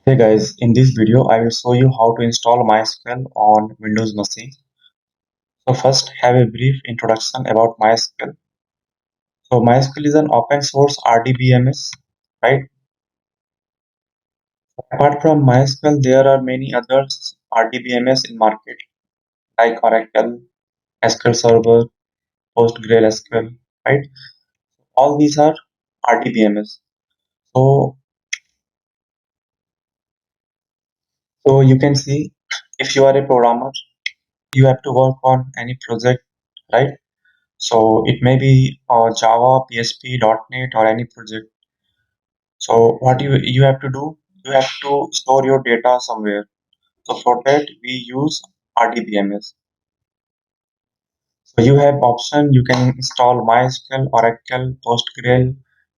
Hey guys, in this video I will show you how to install MySQL on Windows machine. So first have a brief introduction about MySQL. So MySQL is an open source RDBMS, right? Apart from MySQL, there are many other RDBMS in market like Oracle, SQL Server, PostgreSQL, right? All these are RDBMS. So so you can see if you are a programmer, you have to work on any project, right? So it may be Java, PHP, .NET or any project. So what you have to do, you have to store your data somewhere. So for that we use RDBMS. So you have option, you can install MySQL, Oracle, PostgreSQL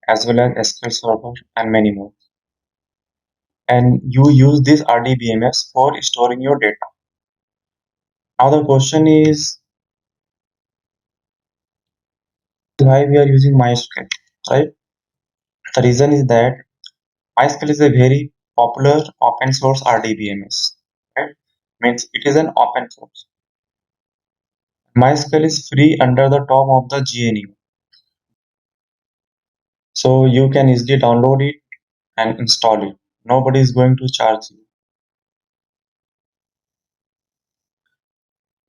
as well as SQL Server and many more. And you use this RDBMS for storing your data. Now the question is why we are using MySQL, right? The reason is that MySQL is a very popular open source RDBMS, right? Means it is an open source. MySQL is free under the top of the GNU, so you can easily download it and install it. Nobody is going to charge you.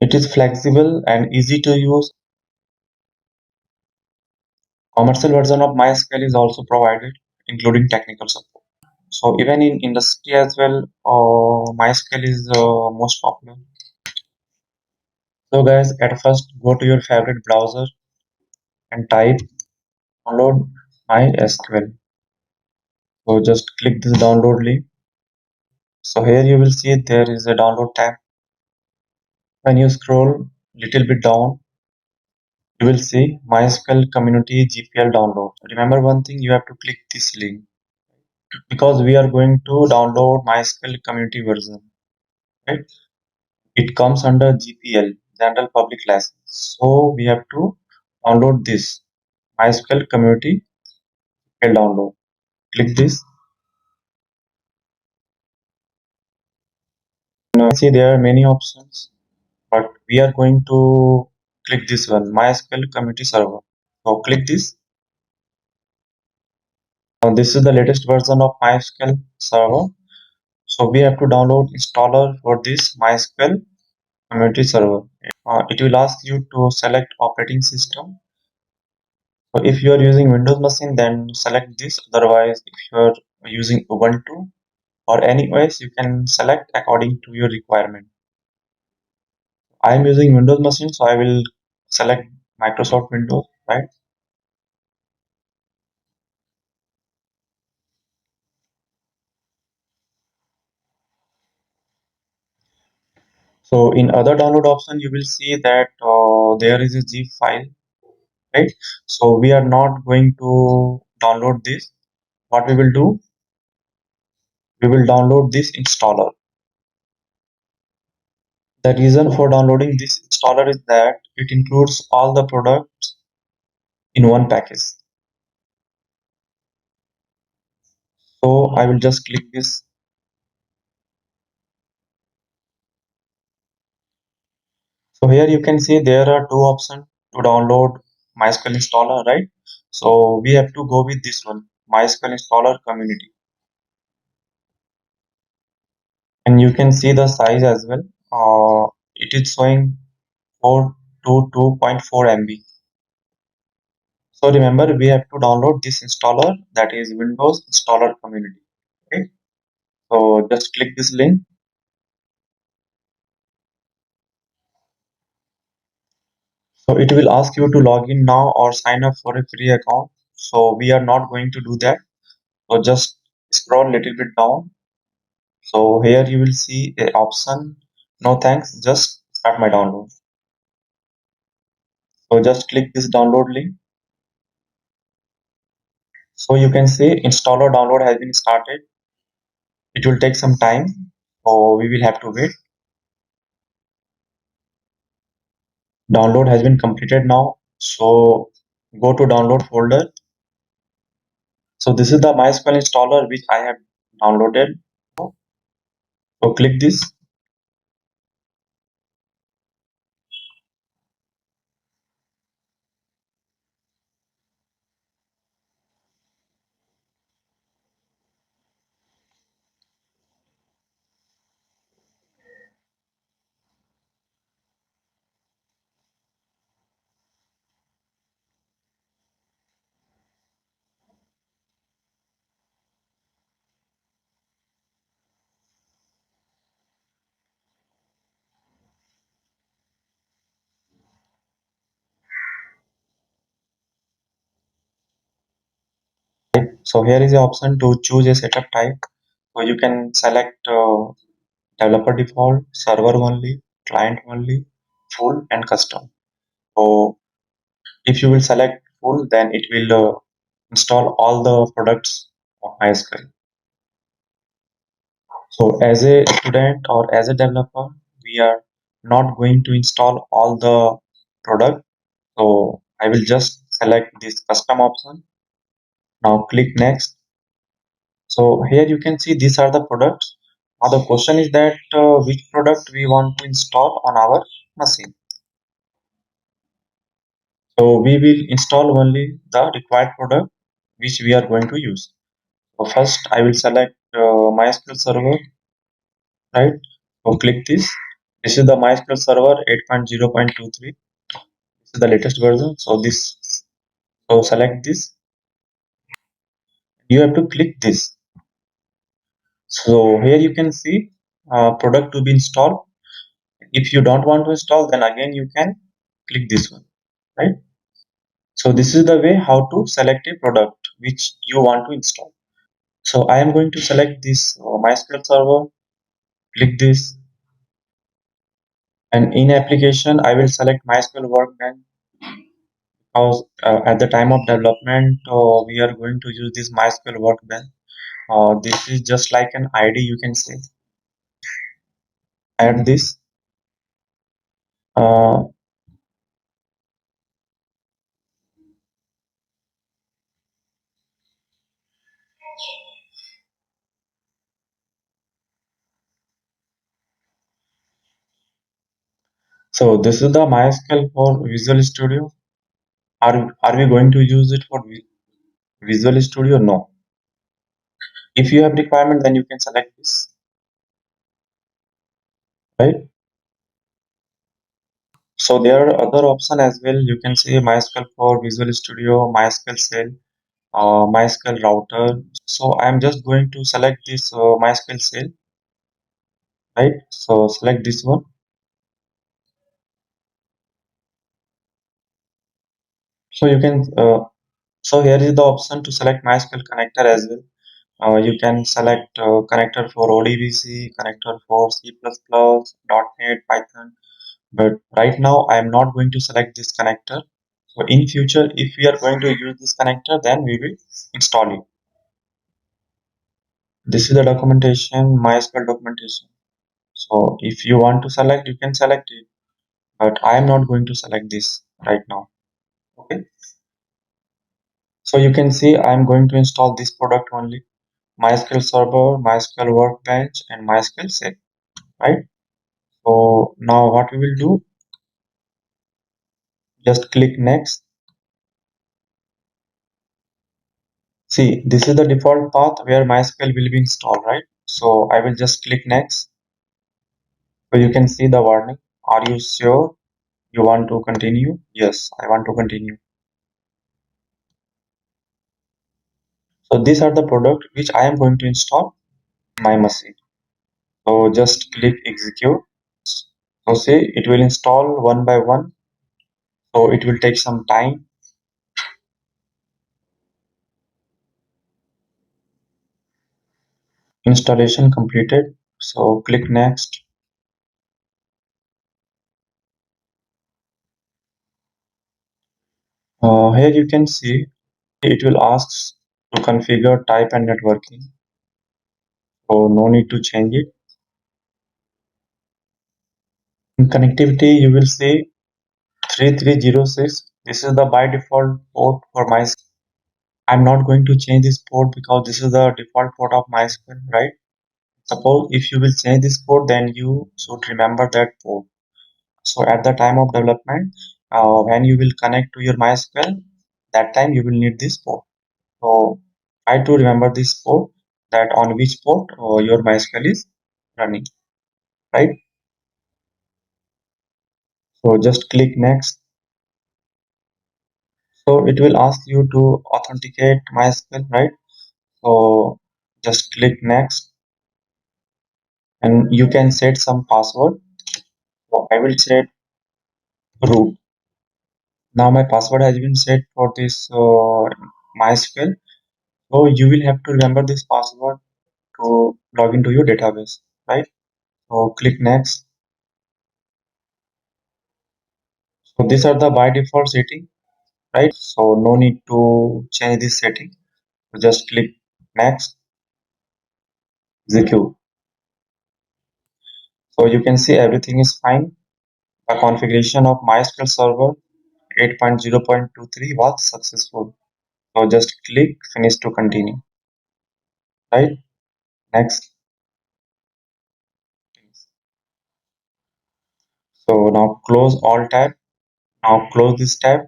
It is flexible and easy to use. Commercial version of MySQL is also provided, including technical support. So even in industry as well, MySQL is most popular. So guys, at first go to your favorite browser and type download MySQL. So just click this download link. So here you will see there is a download tab. When you scroll little bit down, you will see MySQL Community GPL download. Remember one thing, you have to click this link because we are going to download MySQL Community version, right? It comes under GPL, General Public License. So we have to download this MySQL Community GPL download. Click this. Now see there are many options, but we are going to click this one, MySQL Community Server. So click this. Now this is the latest version of MySQL Server. So we have to download installer for this MySQL Community Server. It will ask you to select operating system. So if you are using Windows machine, then select this. Otherwise, if you are using Ubuntu or any OS, you can select according to your requirement. I am using Windows machine, so I will select Microsoft Windows, right? So in other download option, you will see that there is a zip file, right? So we are not going to download this. What we will do, we will download this installer. The reason for downloading this installer is that it includes all the products in one package. So I will just click this. So here you can see there are two options to download MySQL installer, right? So we have to go with this one, MySQL installer community. And you can see the size as well. It is showing 422.4 MB. So remember, we have to download this installer, that is Windows installer community. Okay. So just click this link. So it will ask you to log in now or sign up for a free account. So we are not going to do that. So just scroll little bit down. So here you will see a option. No thanks, just start my download. So just click this download link. So you can see installer download has been started. It will take some time. So we will have to wait. Download has been completed now. So go to download folder. So this is the MySQL installer which I have downloaded. So click this. So here is the option to choose a setup type. So you can select developer default, server only, client only, full, and custom. So if you will select full, then it will install all the products of MySQL. So as a student or as a developer, we are not going to install all the product. So I will just select this custom option. Now click next. So here you can see these are the products. Now the question is that which product we want to install on our machine. So we will install only the required product which we are going to use. So first I will select MySQL server, right? So click this. This is the MySQL server 8.0.23. This is the latest version. So select this. You have to click this. So here you can see product to be installed. If you don't want to install, then again you can click this one, right? So this is the way how to select a product which you want to install. So I am going to select this MySQL server, click this, and in application I will select MySQL Workbench because at the time of development we are going to use this MySQL Workbench. This is just like an ID, you can say. Add this. Uh, so this is the MySQL for Visual Studio. Are we going to use it for Visual Studio? No. If you have requirement, then you can select this, right? So there are other option as well. You can see MySQL for Visual Studio, MySQL Shell, MySQL Router. So I'm just going to select this MySQL Shell, right? So select this one. So you can. So here is the option to select MySQL connector as well. You can select connector for ODBC, connector for C++, .NET, Python. But right now I am not going to select this connector. So in future, if we are going to use this connector, then we will install it. This is the documentation, MySQL documentation. So if you want to select, you can select it. But I am not going to select this right now. Okay. So you can see I am going to install this product only. MySQL Server, MySQL Workbench, and MySQL Set. Right. So now what we will do, just click next. See, this is the default path where MySQL will be installed, right? So I will just click next. So you can see the warning. Are you sure you want to continue? Yes, I want to continue. So these are the product which I am going to install in my machine. So just click execute. So see, it will install one by one. So it will take some time. Installation completed. So click next. Here you can see it will ask to configure type and networking. So no need to change it. In connectivity, you will see 3306. This is the by default port for my. I'm not going to change this port because this is the default port of MySQL, right? Suppose if you will change this port, then you should remember that port. So at the time of development, when you will connect to your MySQL, that time you will need this port. So try to remember this port, that on which port your MySQL is running, right? So just click next. So it will ask you to authenticate MySQL, right? So just click next, and you can set some password. So I will set root. Now my password has been set for this MySQL. So you will have to remember this password to log into your database, right? So click next. So these are the by default setting, right? So no need to change this setting. So just click next, execute. So you can see everything is fine. The configuration of MySQL Server 8.0.23 was successful. So just click finish to continue, right? Next. So now close all tab. Now close this tab.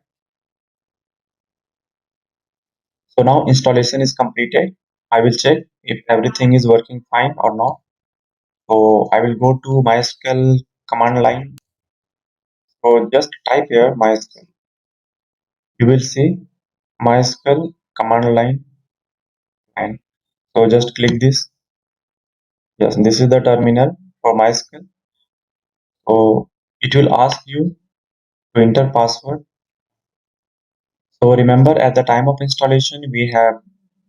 So now installation is completed. I will check if everything is working fine or not. So I will go to MySQL command line. So just type here MySQL. You will see MySQL command line. So just click this. Yes, this is the terminal for MySQL. So it will ask you to enter password. So remember at the time of installation we have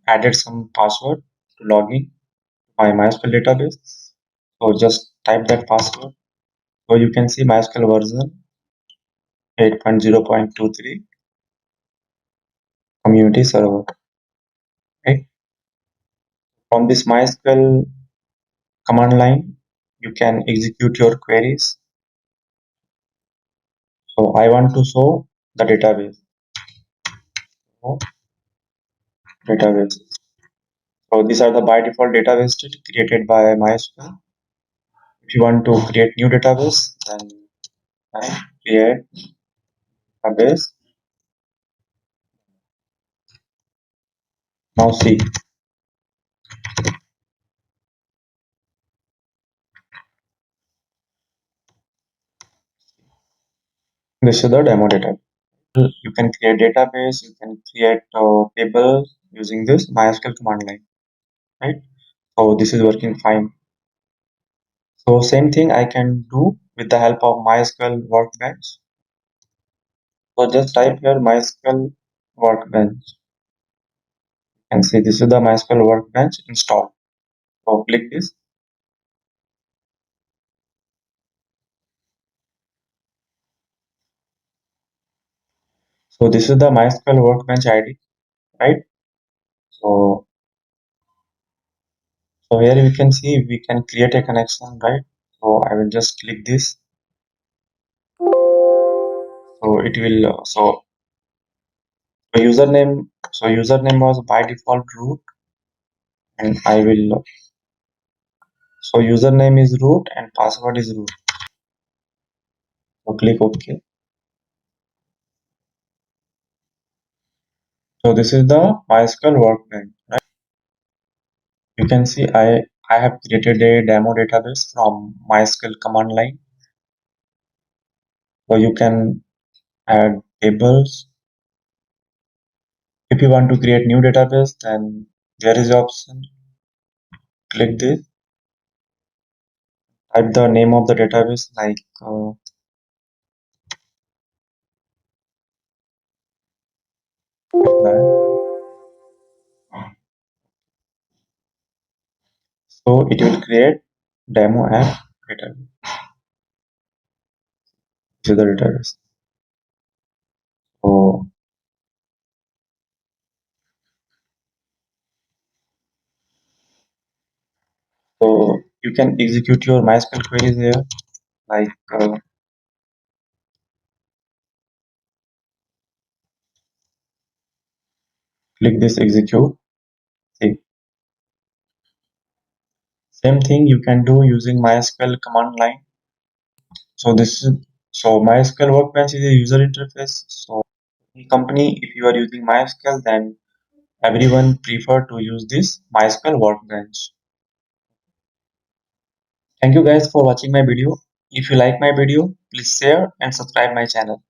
added some password to log in my MySQL database. So just type that password. So you can see MySQL version 8.0.23 community server. Right? From this MySQL command line, you can execute your queries. So I want to show the database. So database. So these are the by default database created by MySQL. If you want to create new database, then create a base. Now see, this is the demo database. You can create database, you can create table using this MySQL command line, right? So this is working fine. So same thing I can do with the help of MySQL Workbench. So just type here MySQL Workbench and see this is the MySQL Workbench installed. So click this. So this is the MySQL Workbench ID, right? So here we can see we can create a connection, right? So I will just click this. So it will username. So username was by default root, and I will so username is root and password is root. So click OK. So this is the MySQL Workbench, right? You can see I have created a demo database from MySQL command line. So you can add tables. If you want to create new database, then there is option. Click this. Type the name of the database like so it will create demo app database. This is the database. So you can execute your MySQL queries here, like click this execute. See, Same thing you can do using MySQL command line. So this is MySQL Workbench is a user interface. So any company, if you are using MySQL, then everyone prefer to use this MySQL Workbench. Thank you guys for watching my video. If you like my video, please share and subscribe my channel.